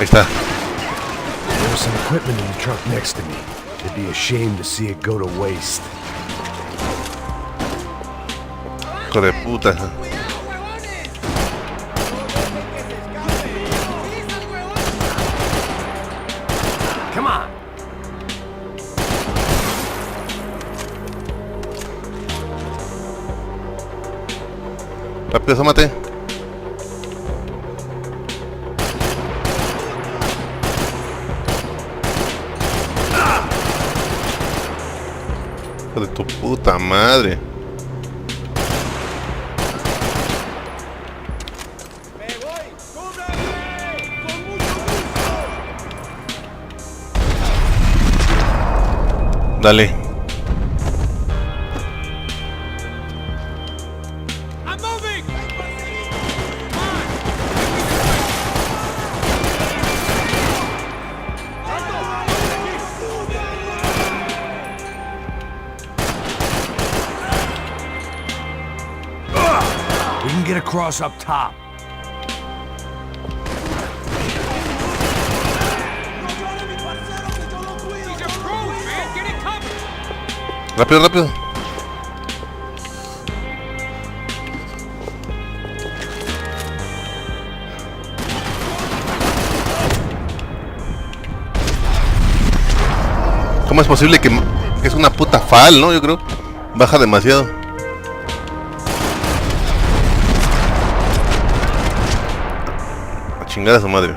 Ahí está. There was some equipment in the truck next to me. It'd be a shame to see it go to waste. Hijo de puta. Come on. Rápido, asómate. Hijo de tu puta madre. Dale. We can get across up top. Rápido, rápido. ¿Cómo es posible que es una puta fal, no? Yo creo. Baja demasiado. A chingar a su madre.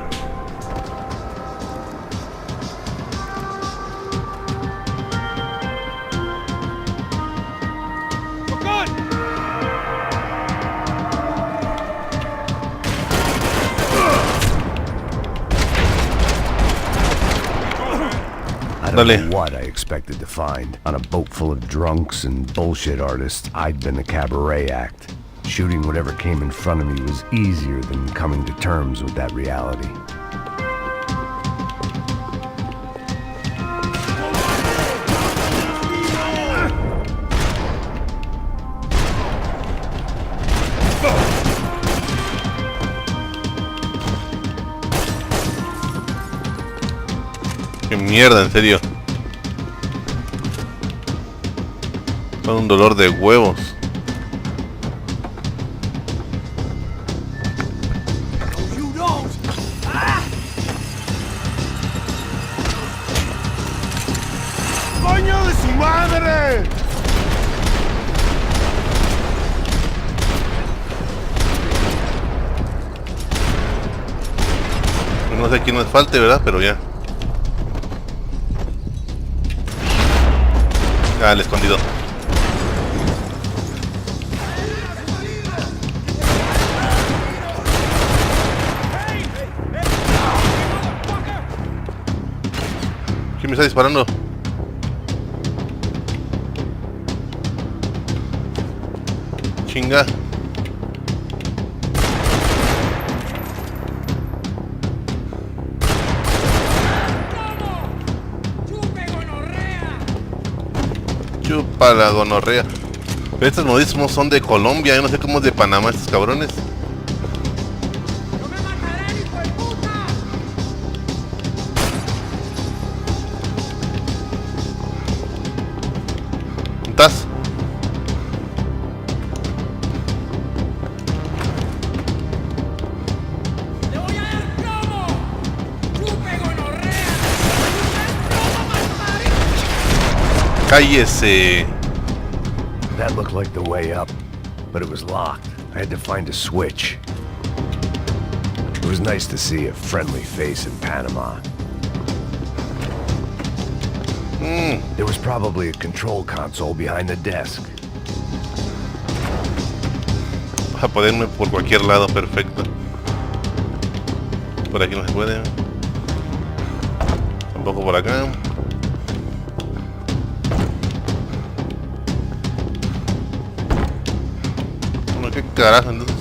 I don't know what I expected to find. On a boat full of drunks and bullshit artists, I'd been a cabaret act. Shooting whatever came in front of me was easier than coming to terms with that reality. Qué mierda, en serio. Son un dolor de huevos. ¡Coño de su madre! No sé quién nos falte, ¿verdad? Pero ya. Ah, el escondido. ¿Quién me está disparando? Chinga. Chupa la gonorrea. Pero estos modismos son de Colombia. Yo no sé cómo es de Panamá estos cabrones. ¿Estás? Cállese. That looked like the way up, but it was locked. I had to find a switch. It was nice to see a friendly face in Panama. There was probably a control console behind the desk. Vas a ponerme por cualquier lado, perfecto. Por aquí no se puede. Tampoco por acá. Bueno, qué carajo entonces.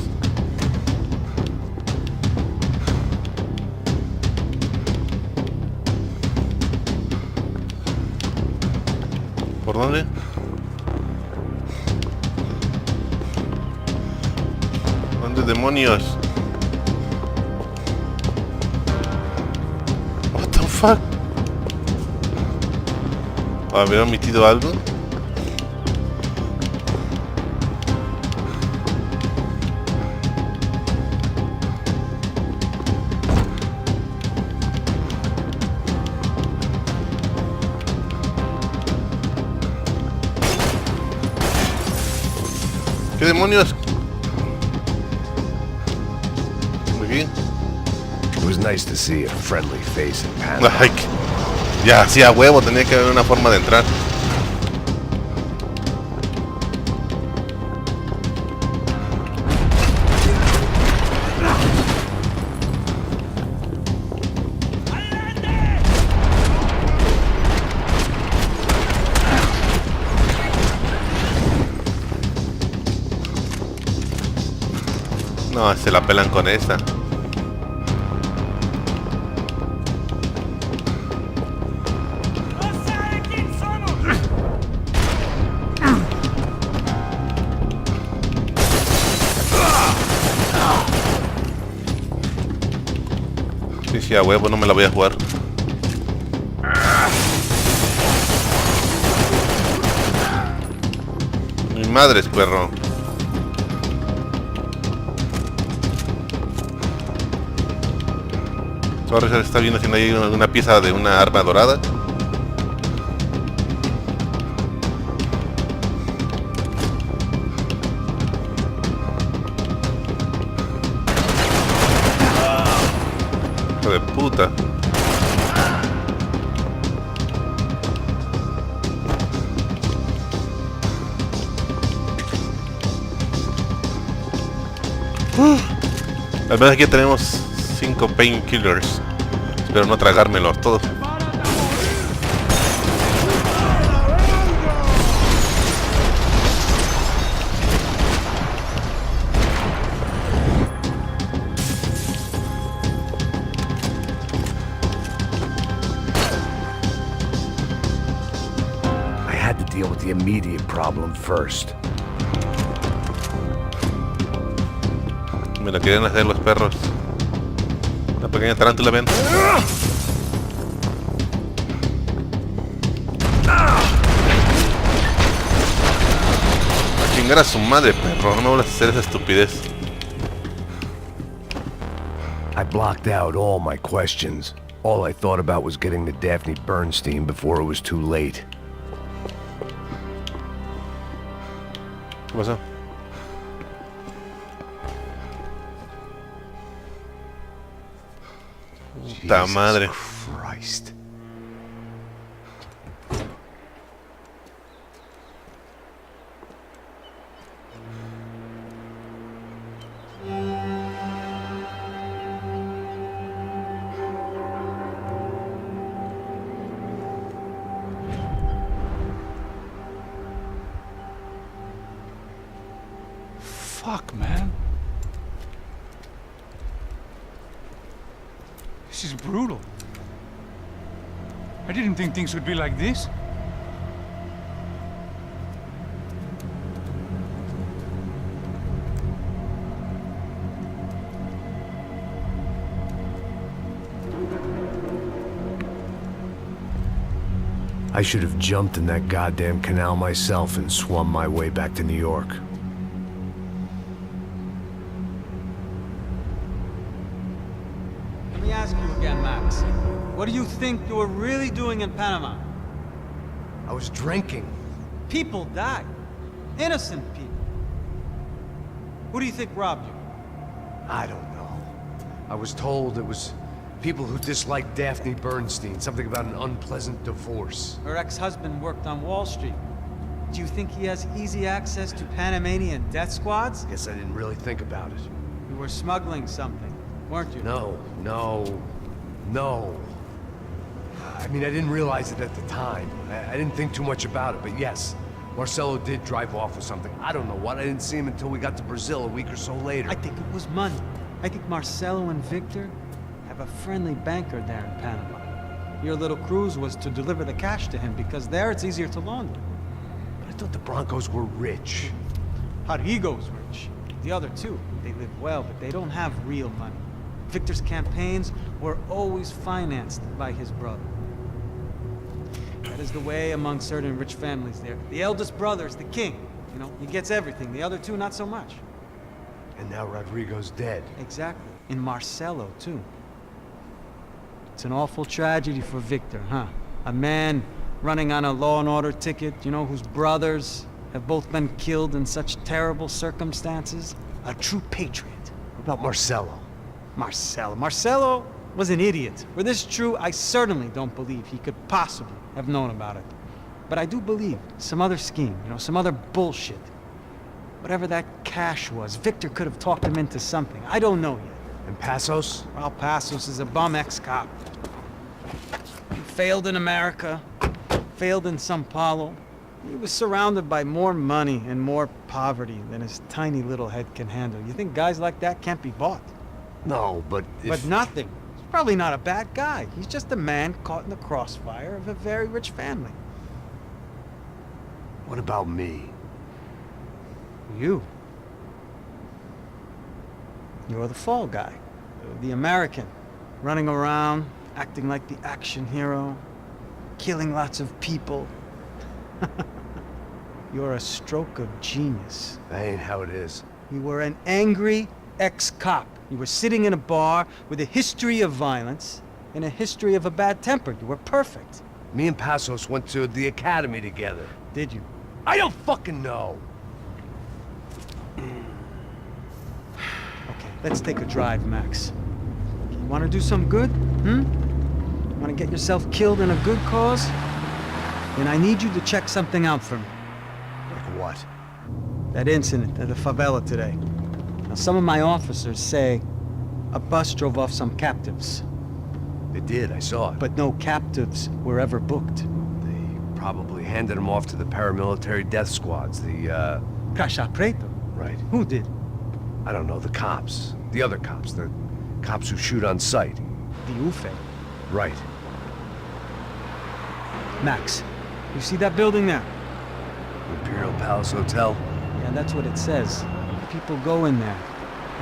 ¿Por dónde? ¿Dónde demonios? fuck? ¿Haber omitido algo? ¿Qué demonios? Aquí. It was nice to see a friendly face in Panama. Ay, ya, sí, a huevo, tenía que haber una forma de entrar. No, se la pelan con esta. Sí, sí, a huevo, no me la voy a jugar. Mi madre es perro. Ahora se está viendo si no hay una pieza de una arma dorada. Hijo de puta. Al menos aquí tenemos 5 painkillers. Espero no tragármelos todos. I had to deal with the immediate problem first. Me lo querían hacer los perros. Una pequeña tarántula, ven. A chingar a su madre, perro. No me vuelvas a hacer esa estupidez. I blocked out all my questions. All I thought about was getting to Daphne Bernstein before it was too late. ¿Qué pasó? Puta madre. Christ. Fuck, man. This is brutal. I didn't think things would be like this. I should have jumped in that goddamn canal myself and swum my way back to New York. Let me ask you again, Max. What do you think you were really doing in Panama? I was drinking. People died. Innocent people. Who do you think robbed you? I don't know. I was told it was people who disliked Daphne Bernstein, something about an unpleasant divorce. Her ex-husband worked on Wall Street. Do you think he has easy access to Panamanian death squads? Guess I didn't really think about it. You were smuggling something, weren't you? No. I mean, I didn't realize it at the time. I didn't think too much about it, but yes, Marcelo did drive off with something. I don't know what. I didn't see him until we got to Brazil a week or so later. I think it was money. I think Marcelo and Victor have a friendly banker there in Panama. Your little cruise was to deliver the cash to him because there it's easier to launder. But I thought the Broncos were rich. Rodrigo's rich. The other two, they live well, but they don't have real money. Victor's campaigns were always financed by his brother. That is the way among certain rich families there. The eldest brother is the king. You know, he gets everything. The other two, not so much. And now Rodrigo's dead. Exactly. And Marcelo, too. It's an awful tragedy for Victor, huh? A man running on a law and order ticket, you know, whose brothers have both been killed in such terrible circumstances. A true patriot. What about Marcelo? Marcelo was an idiot. Were this true, I certainly don't believe he could possibly have known about it. But I do believe some other scheme, you know, some other bullshit. Whatever that cash was, Victor could have talked him into something. I don't know yet. And Passos? Well, Passos is a bum ex-cop. He failed in America, failed in São Paulo. He was surrounded by more money and more poverty than his tiny little head can handle. You think guys like that can't be bought? No, but But nothing. He's probably not a bad guy. He's just a man caught in the crossfire of a very rich family. What about me? You. You're the fall guy. The American. Running around, acting like the action hero. Killing lots of people. You're a stroke of genius. That ain't how it is. You were an angry ex-cop. You were sitting in a bar with a history of violence and a history of a bad temper. You were perfect. Me and Passos went to the academy together. Did you? I don't fucking know. Okay, let's take a drive, Max. You want to do some good? Want to get yourself killed in a good cause? Then I need you to check something out for me. Like what? That incident at the favela today. Now, some of my officers say a bus drove off some captives, They did, I saw it. but no captives were ever booked. They probably handed them off to the paramilitary death squads, the, Caixa Preto? Right. Who did? I don't know, the cops. The other cops. The cops who shoot on sight. The UFE. Right. Max, you see that building there? Imperial Palace Hotel? Yeah, that's what it says. People go in there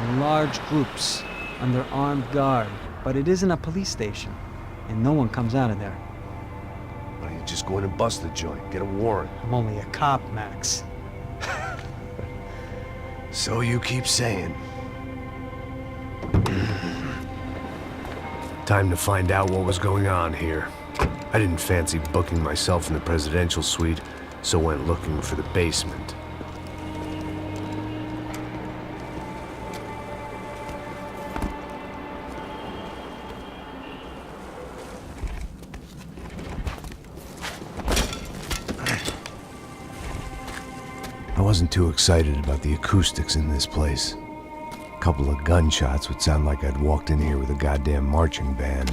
in large groups under armed guard, but it isn't a police station, and no one comes out of there. Why don't you just go in and bust the joint? Get a warrant. I'm only a cop, Max. So you keep saying. Time to find out what was going on here. I didn't fancy booking myself in the presidential suite, so went looking for the basement. I wasn't too excited about the acoustics in this place. A couple of gunshots would sound like I'd walked in here with a goddamn marching band.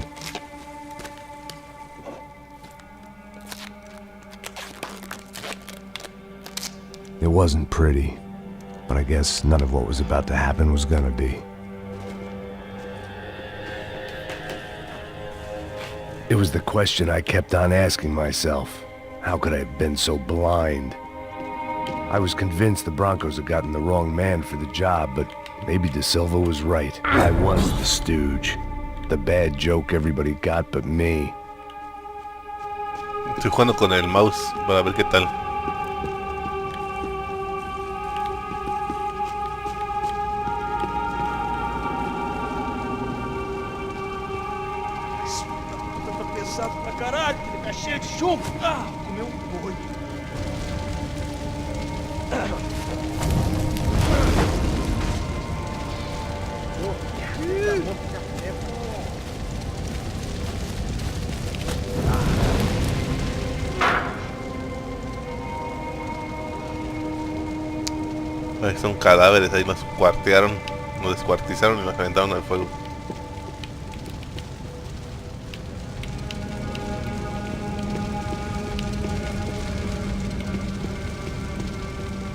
It wasn't pretty, but I guess none of what was about to happen was gonna be. It was the question I kept on asking myself. How could I have been so blind? I was convinced the Broncos had gotten the wrong man for the job, but maybe De Silva was right. I was the stooge. The bad joke everybody got but me. Estoy jugando con el mouse para ver qué tal. Pesado pra caralho, tá cheio de chumbo. Ah, comeu um boi. Son cadáveres, ahí los cuartearon, los descuartizaron y los aventaron al fuego.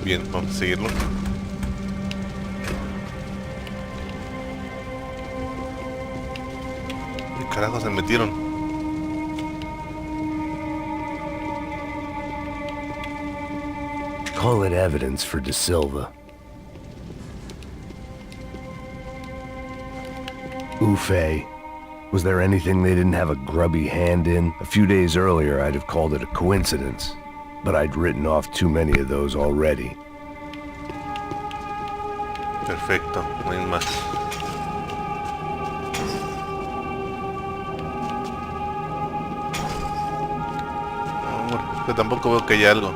Bien, vamos a seguirlo. ¿Qué carajo se metieron? Call it evidence for De Silva. Ooh, buffet. Was there anything they didn't have a grubby hand in? A few days earlier, I'd have called it a coincidence, but I'd written off too many of those already. Perfecto, no hay más. No, que tampoco veo que haya algo.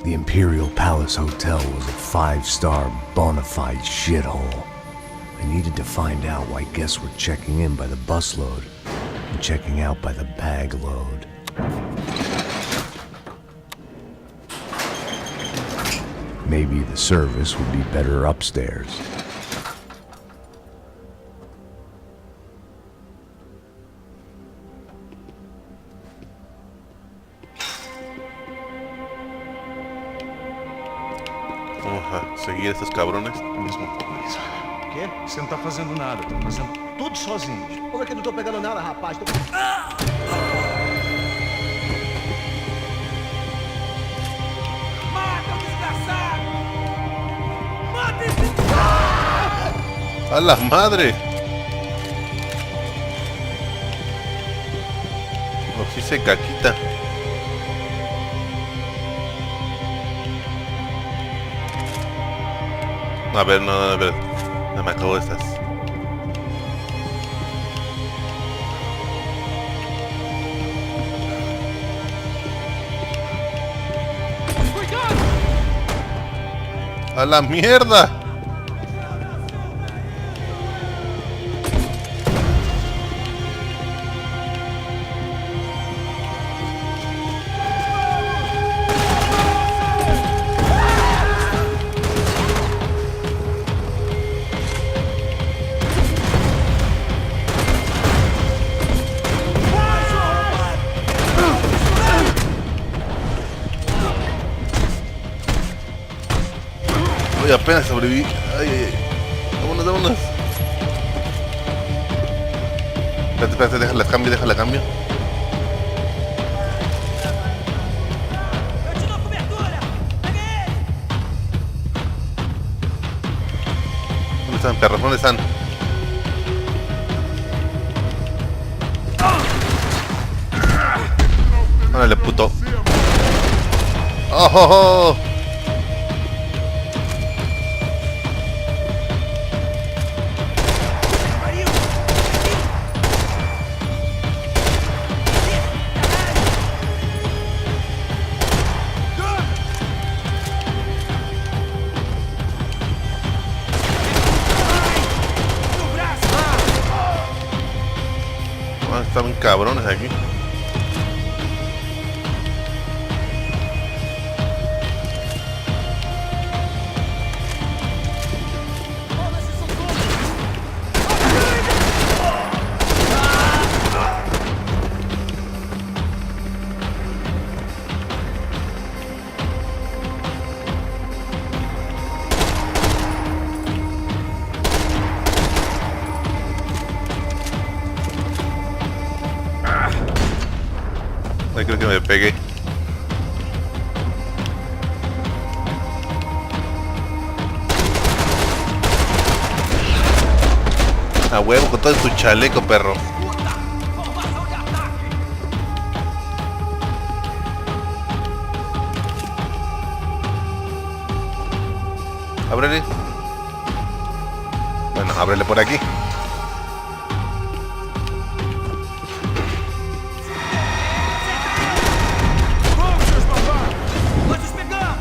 The Imperial Palace Hotel was a 5-star bona fide shithole. I needed to find out why guests were checking in by the busload and checking out by the bag load. Maybe the service would be better upstairs. Vamos a seguir estos cabrones. Mismo. O quê? Você não tá fazendo nada, tá fazendo tudo sozinho. Como é que eu não tô pegando nada, rapaz? Tô... Mata o desgraçado! Mata esse... ¡A la madre! Oh, sí se caquita. A ver, no, a ver. No me acabo de estas. ¡A la mierda! Uy, apenas sobreviví. Ay, ay, ay. Vámonos, vámonos. Espérate, espérate, déjala cambio, déjala cambio. Eu te dou cobertura! Pega ele! ¿Dónde están, perros? ¿Dónde están? Órale, puto. ¡Oh, oh, oh! Ah, están cabrones aquí. Ay, creo que me pegué. A huevo con todo tu chaleco, perro. Formação de ataque! Ábrele. Bueno, ábrele por aquí. Vamos, seus barbados! Nós os pegamos!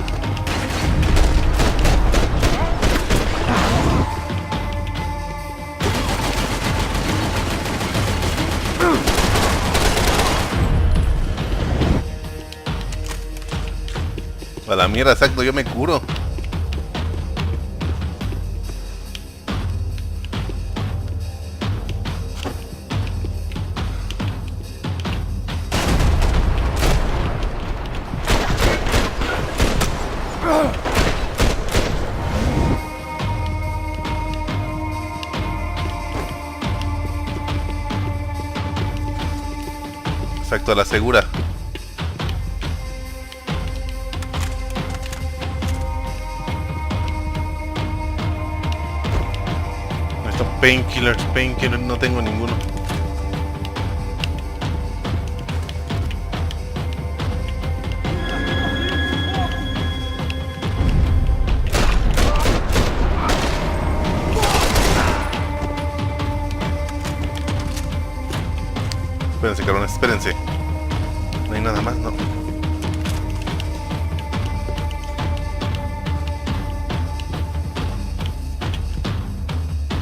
A la mierda, exacto, yo me curo. Exacto, a la segura. Painkillers, no tengo ninguno. Espérense, cabrones, espérense. No hay nada más, no.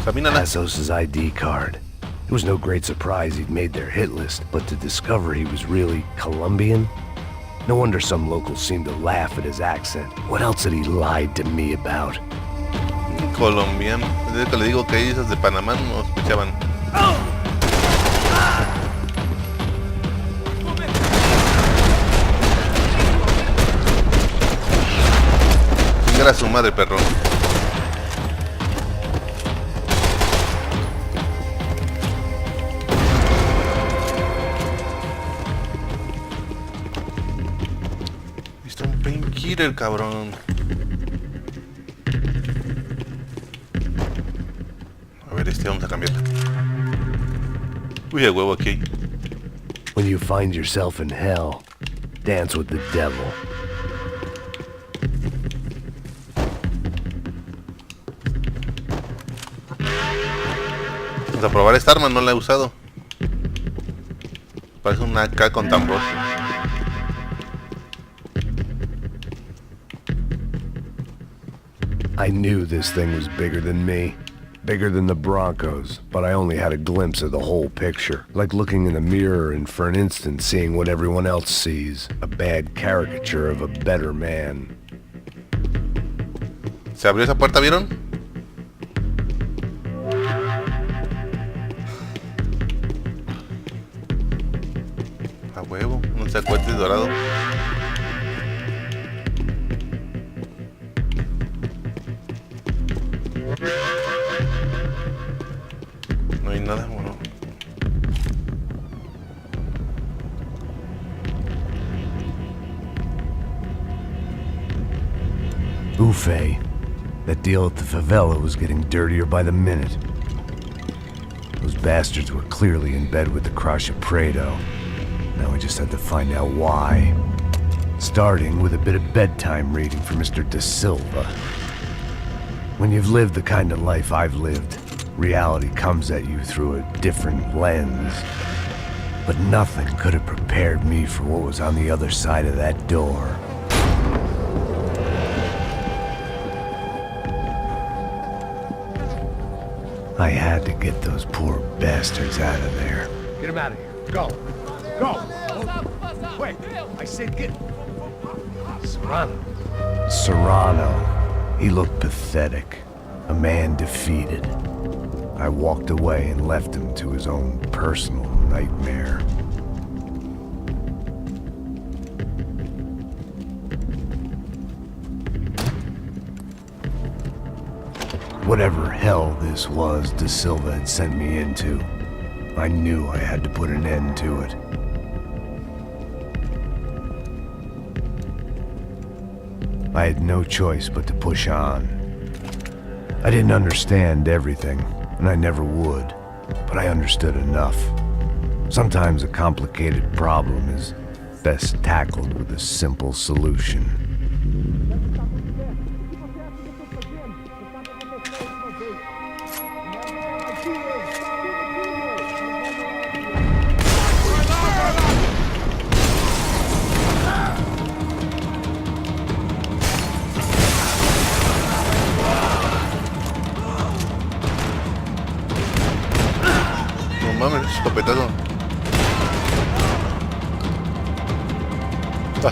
Camínala. Passos' ID card. It was no great surprise he'd made their hit list, but to discover he was really Colombian? No wonder some locals seemed to laugh at his accent. What else had he lied to me about? Colombiano. Desde que le digo que hay esas de Panamá no escuchaban. Chingar a su madre, perro. Está un painkiller, cabrón. A ver, vamos a cambiar. Uy, el huevo aquí. When you find yourself in hell, dance with the devil. Vamos a probar esta arma, no la he usado. Parece una AK con tambor. I knew this thing was bigger than me. Bigger than the Broncos, but I only had a glimpse of the whole picture. Like looking in the mirror and for an instant seeing what everyone else sees. A bad caricature of a better man. ¿Se abrió esa puerta, vieron? A huevo, un sacuete dorado. No hay nada, bueno. Buffet. That deal at the favela was getting dirtier by the minute. Those bastards were clearly in bed with the Crush of Prado. Now we just had to find out why. Starting with a bit of bedtime reading for Mr. Da Silva. When you've lived the kind of life I've lived, reality comes at you through a different lens. But nothing could have prepared me for what was on the other side of that door. I had to get those poor bastards out of there. Get him out of here. Go. Go. Wait. I said get. Serrano. Serrano. He looked pathetic. A man defeated. I walked away and left him to his own personal nightmare. Whatever hell this was Da Silva had sent me into, I knew I had to put an end to it. I had no choice but to push on. I didn't understand everything, and I never would, but I understood enough. Sometimes a complicated problem is best tackled with a simple solution. Mames, escopetazo.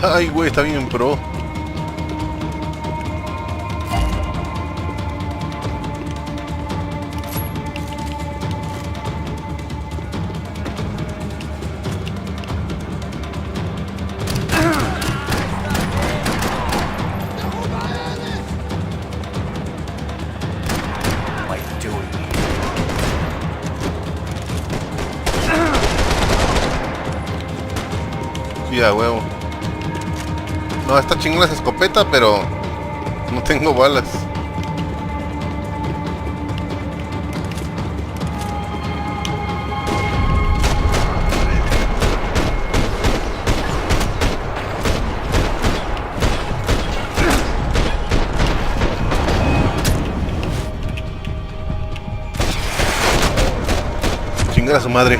Ay, güey, está bien pro. Sí, a huevo. No, está chingona esa escopeta, pero no tengo balas. Chingar a su madre.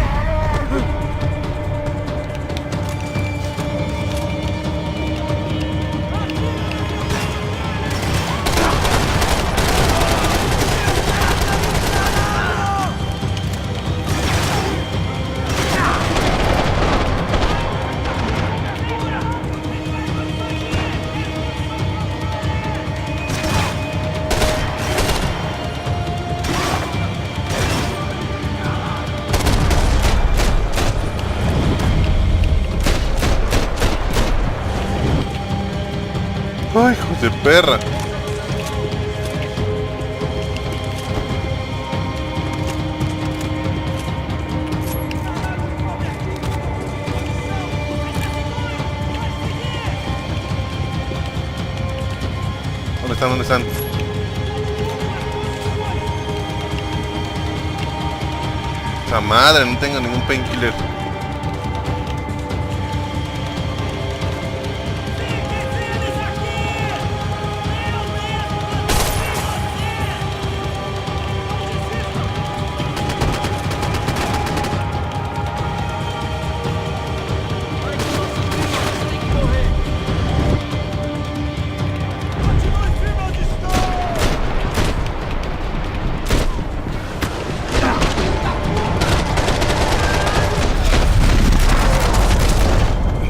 Ay, hijos de perra. ¿Dónde están? ¿Dónde están? ¡Esa madre! No tengo ningún painkiller.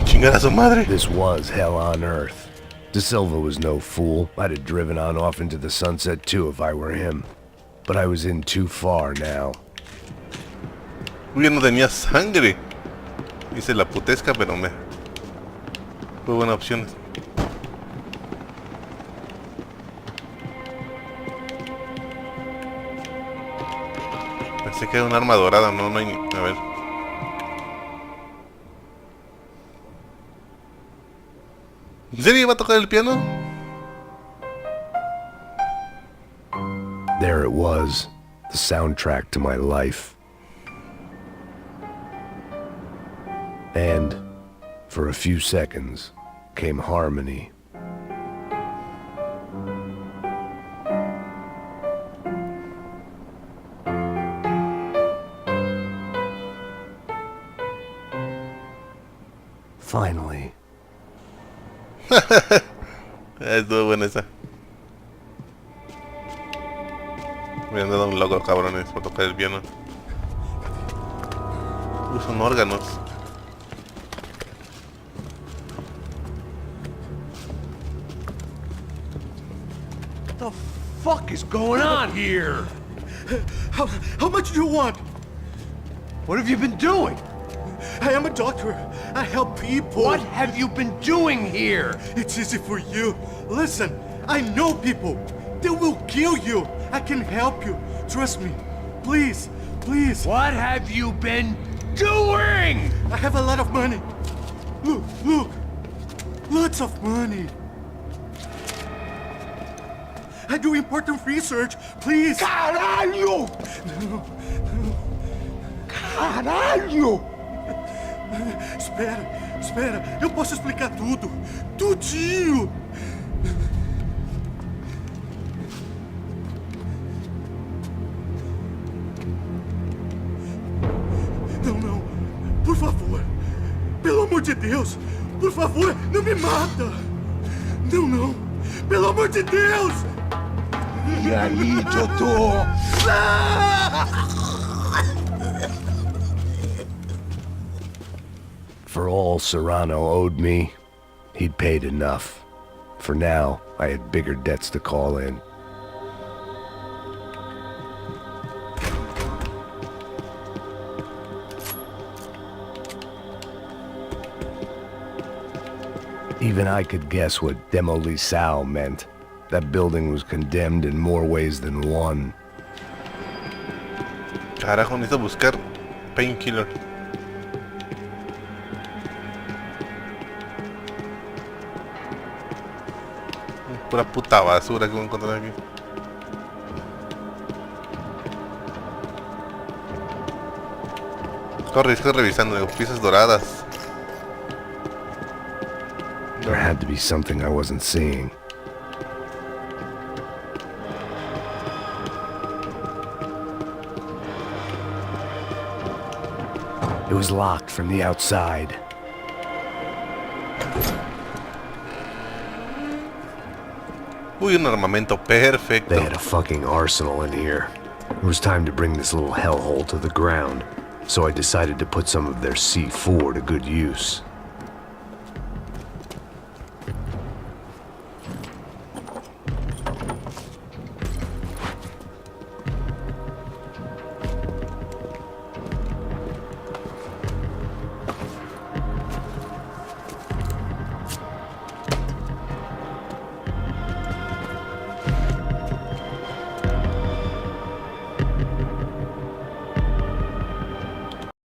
Chingar a su madre. This was hell on earth. De Silva was no fool. I'd have driven on off into the sunset too if I were him. But I was in too far now. Uy, no tenía sangre. Hice la putesca, pero me... Fue buena opción. Pensé que era un arma dorada, no hay... A ver. ¿En serio iba a tocar el piano? There it was, the soundtrack to my life. And, for a few seconds, came harmony. Finally. Estuvo buena esa. Me han dado un logro, cabrones, por tocar el piano. Uy, son órganos. What the fuck is going on here? How much do you want? What have you been doing? I am a doctor. I help people. What have you been doing here? It's easy for you. Listen, I know people. They will kill you. I can help you. Trust me. Please, please. What have you been doing? I have a lot of money. Look, look. Lots of money. I do important research. Please. Caralho! No. Caralho! Espera. Eu posso explicar tudo. Tudinho. Não. Por favor. Pelo amor de Deus. Por favor, não me mata. Não. Pelo amor de Deus. E aí, doutor? For all Serrano owed me, he'd paid enough. For now, I had bigger debts to call in. Even I could guess what demolição meant. That building was condemned in more ways than one. Carajo, necesito buscar painkiller. Pura puta basura que voy a encontrar aquí. Estoy revisando, piezas doradas. There had to be something I wasn't seeing. It was locked from the outside. Uy, un armamento perfecto. They had a fucking arsenal in here. It was time to bring this little hellhole to the ground, so I decided to put some of their C4 to good use.